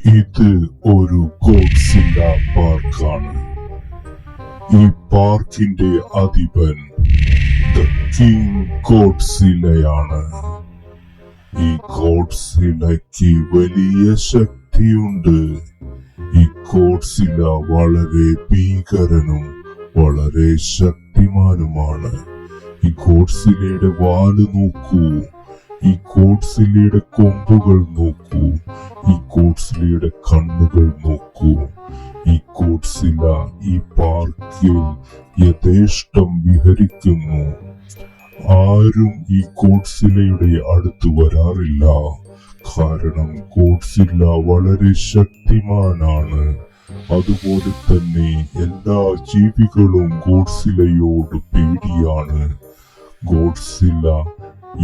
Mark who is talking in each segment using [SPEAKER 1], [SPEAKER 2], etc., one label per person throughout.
[SPEAKER 1] ഇത് ഒരു ഗോഡ്സില്ല പാർക്കാണ്. ഈ പാർക്കിന്റെ അധിപൻ ദ കിങ് ഗോഡ്സിലയാണ്. ഈ ഗോഡ്സിലയ്ക്ക് വലിയ ശക്തിയുണ്ട്. ഈ ഗോഡ്സില വളരെ ഭീകരനും വളരെ ശക്തിമാനുമാണ്. ഈ ഗോഡ്സിലയുടെ വാല് നോക്കൂ, ഈ ഗോഡ്സിലയുടെ കൊമ്പുകൾ നോക്കൂ, ഈ ഗോഡ്സിലയുടെ കണ്ണുകൾ നോക്കൂ. ഈ ഗോഡ്സില ഈ പാർക്കിൽ യഥേഷ്ടം വിഹരിക്കുന്നു. ആരും ഈ ഗോഡ്സിലയുടെ അടുത്ത് വരാറില്ല. കാരണം ഗോഡ്സില വളരെ ശക്തിമാനാണ്. അതുപോലെ തന്നെ എല്ലാ ജീവികളും ഗോഡ്സിലയോട് പേടിയാണ്. ഗോഡ്സില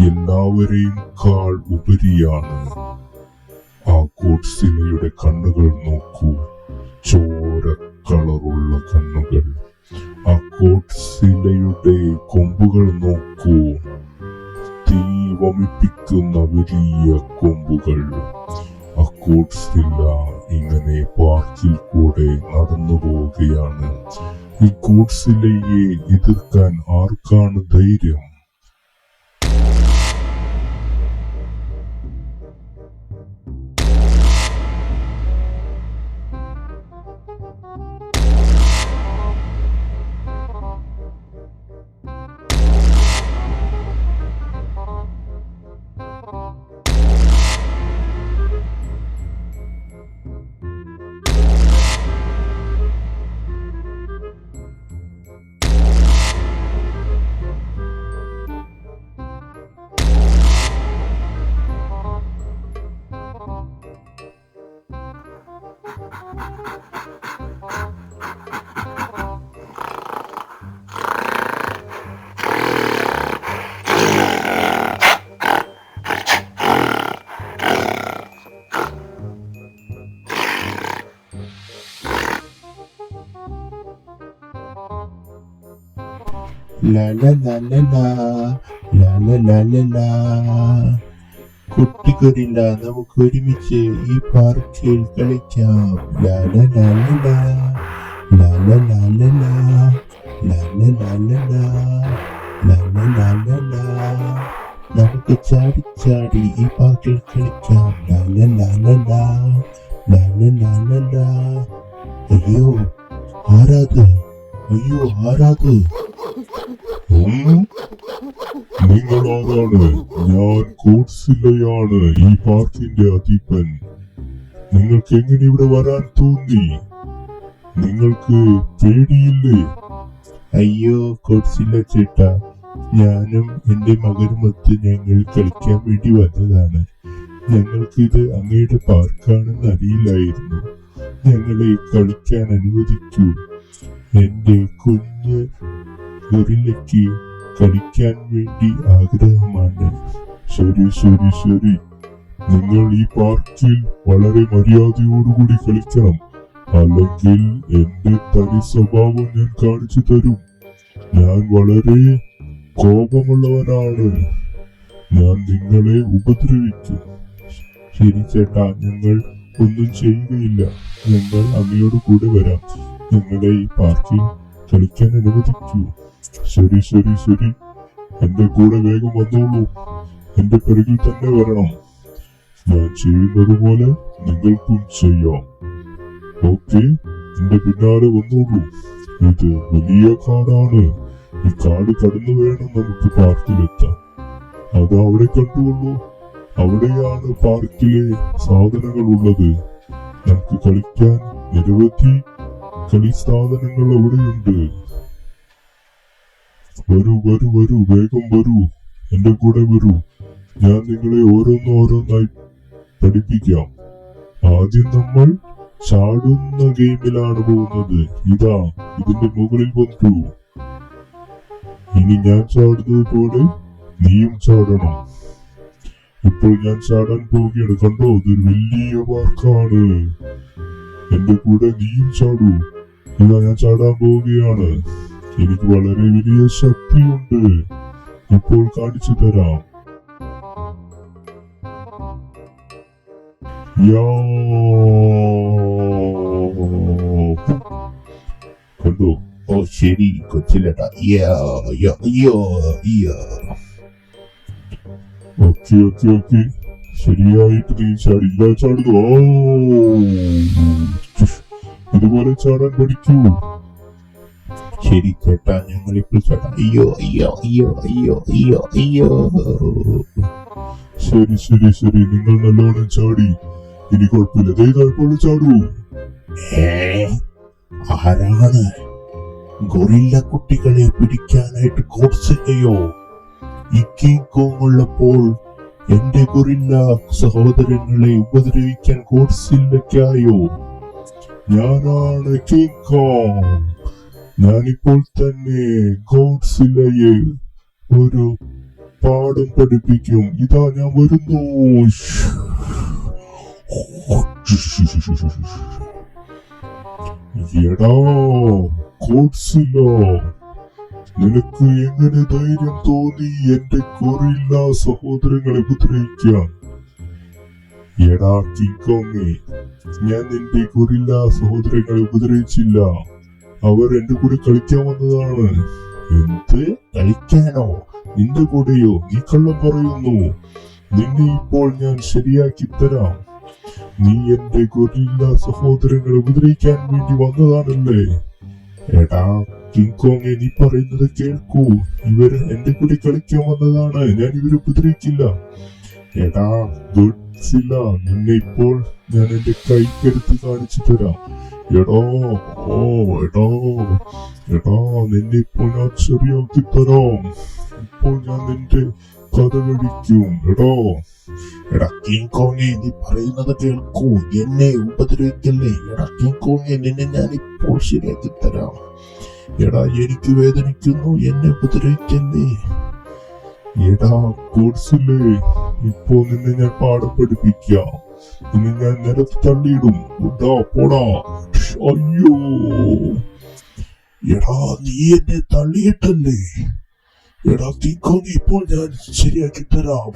[SPEAKER 1] എല്ലാവരെയും കാൾ ഉപരിയാണ്. ആ ഗോഡ്സിലയുടെ കണ്ണുകൾ നോക്കൂ, ചോര കളറുള്ള കണ്ണുകൾ. ആ ഗോഡ്സിലയുടെ കൊമ്പുകൾ നോക്കൂ, തീ വമിപ്പിക്കുന്ന വലിയ കൊമ്പുകൾ. ആ ഗോഡ്സില ഇങ്ങനെ പാർക്കിൽ കൂടെ നടന്നു പോവുകയാണ്. ഈ ഗോഡ്സിലയെ എതിർക്കാൻ ആർക്കാണ് ധൈര്യം?
[SPEAKER 2] La la la la la la la la la la. കുട്ടികളില്ല, നമുക്ക് ഒരുമിച്ച് ഈ പാർക്കിൽ കളിക്കാം. La la la la la la la la la la la la la la la la la la la. നമുക്ക് ചാടി ചാടി ഈ പാർക്കിൽ കളിക്കാം. La la la la la la la la la la. അയ്യോ ആരാത്? അയ്യോ ആരാത്?
[SPEAKER 1] നിങ്ങൾ ആരാണ്? ഞാൻ ഗോഡ്സിലയാണ്, ഈ പാർക്കിന്റെ അധിപൻ. നിങ്ങൾക്ക് എങ്ങനെ ഇവിടെ വരാൻ തോന്നി? നിങ്ങൾക്ക് പേടിയില്ലേ?
[SPEAKER 2] അയ്യോ ഗോഡ്സില്ല ചേട്ടാ, ഞാനും എന്റെ മകനുമൊത്ത് ഞങ്ങൾ കളിക്കാൻ വേണ്ടി വന്നതാണ്. ഞങ്ങൾക്കിത് അങ്ങയുടെ പാർക്കാണെന്ന് അറിയില്ലായിരുന്നു. ഞങ്ങളെ കളിക്കാൻ അനുവദിക്കൂ. എന്റെ കുഞ്ഞ് ഗൊറില്ലയ്ക്ക് കളിക്കാൻ വേണ്ടി ആഗ്രഹമാണ്.
[SPEAKER 1] ശരി ശരി ശരി, നിങ്ങൾ ഈ പാർക്കിൽ വളരെ മര്യാദയോടുകൂടി കളിക്കണം, അല്ലെങ്കിൽ എന്റെ തനി സ്വഭാവം ഞാൻ കാണിച്ചു തരും. ഞാൻ വളരെ കോപമുള്ളവനാണ്. ഞാൻ നിങ്ങളെ ഉപദ്രവിക്കും.
[SPEAKER 2] ശരി ചേട്ടാ, ഞങ്ങൾ ഒന്നും ചെയ്യുകയില്ല. ഞങ്ങൾ അങ്ങയോട് കൂടെ വരാം. ഞങ്ങളെ ഈ പാർക്കിൽ കളിക്കാൻ അനുവദിക്കൂ.
[SPEAKER 1] ശരി ശരി ശരി, എന്റെ കൂടെ വേഗം വന്നോളൂ. എന്റെ പിറകിൽ തന്നെ വരണം. ഞാൻ ചെയ്യുന്നത് പോലെ നിങ്ങൾക്കും ചെയ്യാം. ഓക്കെ, എന്റെ പിന്നാലെ വന്നോളൂ. ഇത് വലിയ കാടാണ്. ഈ കാട് കടന്നു വേണം നമുക്ക് പാർക്കിലെത്താൻ. അത് അവിടെ കണ്ടുകൊള്ളൂ. അവിടെയാണ് പാർക്കിലെ സാധനങ്ങൾ ഉള്ളത്. നമുക്ക് കളിക്കാൻ നിരവധി കളി സാധനങ്ങൾ അവിടെയുണ്ട്. വരൂ വരൂ വരൂ, വേഗം വരൂ, എന്റെ കൂടെ വരൂ. ഞാൻ നിങ്ങളെ ഓരോന്നായി പഠിപ്പിക്കാം. ആദ്യം നമ്മൾ ചാടുന്ന ഗെയിമിലാണ് പോകുന്നത്. ഇതാ, ഇതിന്റെ മുകളിൽ വരൂ. ഇനി ഞാൻ ചാടുന്നത് പോലെ നീയും ചാടണം. ഇപ്പോൾ ഞാൻ ചാടാൻ പോവുകയാണ്. കണ്ടോ, ഇതൊരു വലിയ പാർക്കാണ്. എന്റെ കൂടെ നീയും ചാടൂ. ഇതാ, ഞാൻ ചാടാൻ പോവുകയാണ്. എനിക്ക് വളരെ വലിയ ശക്തിയുണ്ട്. ഇപ്പോൾ കാണിച്ചു തരാം. യാ കണ്ടോ?
[SPEAKER 2] ഓ ശരി കൊച്ചിലേട്ടാ.
[SPEAKER 1] ഓക്കെ ഓക്കെ ഓക്കെ, ശരിയായിട്ട് നീ ചാടില്ല. ചാടുക. ഇതുപോലെ ചാടാൻ പഠിക്കൂ.
[SPEAKER 2] ശരി ചേട്ടാ, ഞങ്ങളിപ്പോൾ ചേട്ടാ. അയ്യോ.
[SPEAKER 1] ശരി ശരി ശരി, നിങ്ങൾ നല്ലോണം ചാടി. ഇനി കുഴപ്പമില്ല, ദയവായി ചാടൂ.
[SPEAKER 2] ആരാണ് ഗൊറില്ല കുട്ടികളെ പിടിക്കാനായിട്ട് ഗോഡ്സില്ലയോ? ഈ കിങ് കോങ് ഉള്ളപ്പോൾ എന്റെ ഗൊറില്ല സഹോദരങ്ങളെ ഉപദ്രവിക്കാൻ ഗോഡ്സില്ലയ്ക്കായോ?
[SPEAKER 1] ഞാനാണ് കിങ് കോങ്. ഞാനിപ്പോൾ തന്നെ ഗോഡ്സില്ലയെ ഒരു പാഠം പഠിപ്പിക്കും. ഇതാ ഞാൻ വരുന്നു. എടാ ഗോഡ്സില്ല, നിനക്ക് എങ്ങനെ ധൈര്യം തോന്നി എന്റെ ഗൊറില്ല സഹോദരങ്ങളെ ഉപദ്രവിക്കാൻ? എടാ കിങ് കോങ്, ഞാൻ നിന്റെ ഗൊറില്ല സഹോദരങ്ങളെ ഉപദ്രവിച്ചില്ല. അവർ എന്റെ കൂടെ കളിക്കാൻ വന്നതാണ്.
[SPEAKER 2] എന്ത് കളിക്കാനോ?
[SPEAKER 1] നിന്റെ കൂടെയോ? നീ കള്ളം പറയുന്നു. നിന്നെ ഇപ്പോൾ ഞാൻ ശരിയാക്കി തരാം. നീ എന്റെ ഗൊറില്ല സഹോദരങ്ങളെ ഉപദ്രവിക്കാൻ വേണ്ടി വന്നതാണല്ലേ? എടാ കിങ് കോങ്, നീ പറയുന്നത് കേൾക്കൂ. ഇവര് എന്റെ കൂടെ കളിക്കാൻ വന്നതാണ്. ഞാൻ ഇവരെ ഉപദ്രവിക്കില്ല. എടാ ഗോഡ്സില്ല, നിന്നെ ഇപ്പോൾ ഞാൻ എന്റെ കൈക്കെടുത്ത് കാണിച്ചു തരാം. എടോ നിന്നെ ഇപ്പോൾ ഞാൻ ശരിയാക്കി തരാം. ഇപ്പോൾ ഞാൻ നിന്റെ കഥ കഴിക്കും.
[SPEAKER 2] എടാ കിങ് കോങ്, നീ പറയുന്നത് കേൾക്കൂ. എന്നെ ഉപദ്രവിക്കല്ലേ. എടാ കിങ് കോങ്, നിന്നെ ഞാൻ ഇപ്പോൾ ശരിയാക്കി തരാം.
[SPEAKER 1] എടാ എനിക്ക് വേദനിക്കുന്നു, എന്നെ ഉപദ്രവിക്കല്ലേ. എടാ ഗോഡ്സില്ലേ, ഇപ്പോ നിന്നെ ഞാൻ പാഠം പഠിപ്പിക്കാം. നിന്നെ ഞാൻ നിലത്ത് തള്ളിയിടും. പോടാ. അയ്യോ.
[SPEAKER 2] എടാ നീ എന്നെ തള്ളിയിട്ടല്ലേ? എടാ കിങ് കോങ്, ഇപ്പോൾ ഞാൻ ശരിയാക്കി തരാം.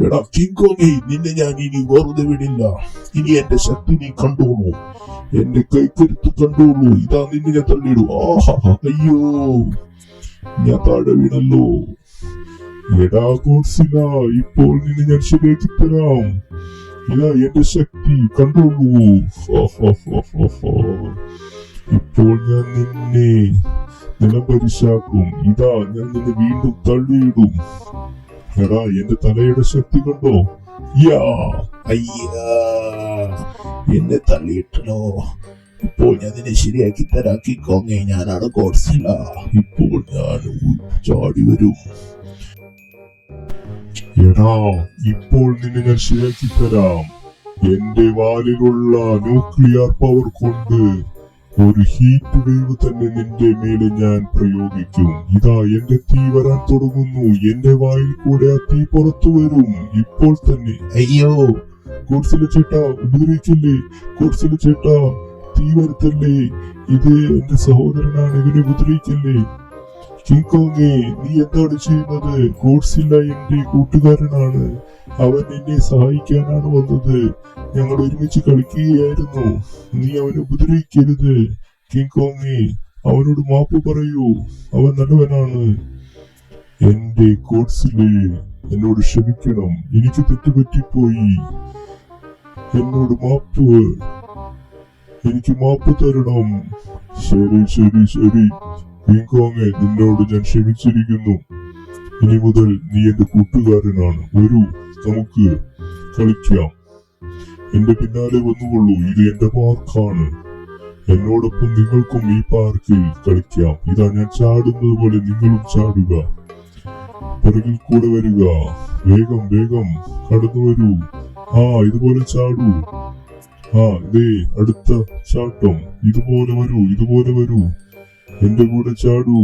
[SPEAKER 2] എടാ കിങ് കോങ്, നിന്നെ ഞാൻ ഇനി വെറുതെ വിടില്ല. ഇനി എന്റെ ശക്തി നീ കണ്ടോളൂ. എന്റെ കൈക്കരുത്ത് കണ്ടോളൂ. ഇതാ നിന്നെ ഞാൻ തള്ളിയിടൂ. അയ്യോ, ഞാൻ താഴെ വീണല്ലോ.
[SPEAKER 1] എടാ ഗോഡ്സില്ല, ഇപ്പോൾ നിന്നെ ഞാൻ ശരിയാക്കി തരാം. ഇതാ എന്റെ ശക്തി കണ്ടോളൂ. ഇപ്പോൾ ഞാൻ നിന്നെ നിലംപരിശാക്കും. ഇതാ ഞാൻ നിന്നെ വീണ്ടും തള്ളിയിടും. എടാ എന്റെ തലയുടെ ശക്തി കണ്ടോ?
[SPEAKER 2] എന്നെ തള്ളിയിട്ടല്ലോ. ഇപ്പോൾ ഞാൻ നിന്നെ ശരിയാക്കി തരാം കിങ് കോങ്. ഞാനാണ് ഗോഡ്സില്ല.
[SPEAKER 1] ഇപ്പോൾ ഞാൻ ചാടി വരും. എടാ ഇപ്പോൾ നിന്നെ ഞാൻ ശരിയാക്കി തരാം. എന്റെ വാലിലുള്ള ന്യൂക്ലിയർ പവർ കൊണ്ട് ഒരു ഹീറ്റ് വേവ് തന്നെ നിന്റെ മേലെ ഞാൻ പ്രയോഗിക്കും. ഇതാ എന്റെ തീ വരാൻ തുടങ്ങുന്നു. എന്റെ വായിൽ കൂടെ ആ തീ പുറത്തു വരും ഇപ്പോൾ തന്നെ.
[SPEAKER 2] അയ്യോ
[SPEAKER 1] ഗോഡ്സില്ല ചേട്ടാ, ഉപദ്രവിക്കല്ലേ. ഗോഡ്സില്ല ചേട്ടാ, തീ വരുത്തല്ലേ. ഇത് എന്റെ സഹോദരനാണ്, ഇവനെ ഉപദ്രവിക്കല്ലേ. കിങ് കോങ്, നീ എന്താണ് ചെയ്യുന്നത്? ഗോഡ്സില്ല എന്റെ കൂട്ടുകാരനാണ്. അവൻ എന്നെ സഹായിക്കാനാണ് വന്നത്. ഞങ്ങൾ ഒരുമിച്ച് കളിക്കുകയായിരുന്നു. നീ അവനെ ഉപദ്രവിക്കരുത്. കിങ് കോങ്, അവനോട് മാപ്പ് പറയൂ. അവൻ നല്ലവനാണ്. എന്റെ ഗോഡ്സില്ലേ, എന്നോട് ക്ഷമിക്കണം. എനിക്ക് തെറ്റുപറ്റിപ്പോയി. എനിക്ക് മാപ്പ് തരണം. ശരി ശരി ശരി കിങ് കോങ്, നിന്നോട് ഞാൻ ക്ഷമിച്ചിരിക്കുന്നു. ഇനി മുതൽ നീ എന്റെ കൂട്ടുകാരനാണ്. വരൂ, നമുക്ക് കളിക്കാം. എന്റെ പിന്നാലെ വന്നുകൊള്ളൂ. ഇത് എന്റെ പാർക്കാണ്. എന്നോടൊപ്പം നിങ്ങൾക്കും ഈ പാർക്കിൽ കളിക്കാം. ഇതാ ഞാൻ ചാടുന്നത് പോലെ നിങ്ങളും ചാടുക. പിറകിൽ കൂടെ വരിക. വേഗം വേഗം കടന്നു വരൂ. ഇതുപോലെ ചാടൂ. ഇതേ അടുത്ത ചാട്ടം. ഇതുപോലെ വരൂ. എന്റെ കൂടെ ചാടൂ.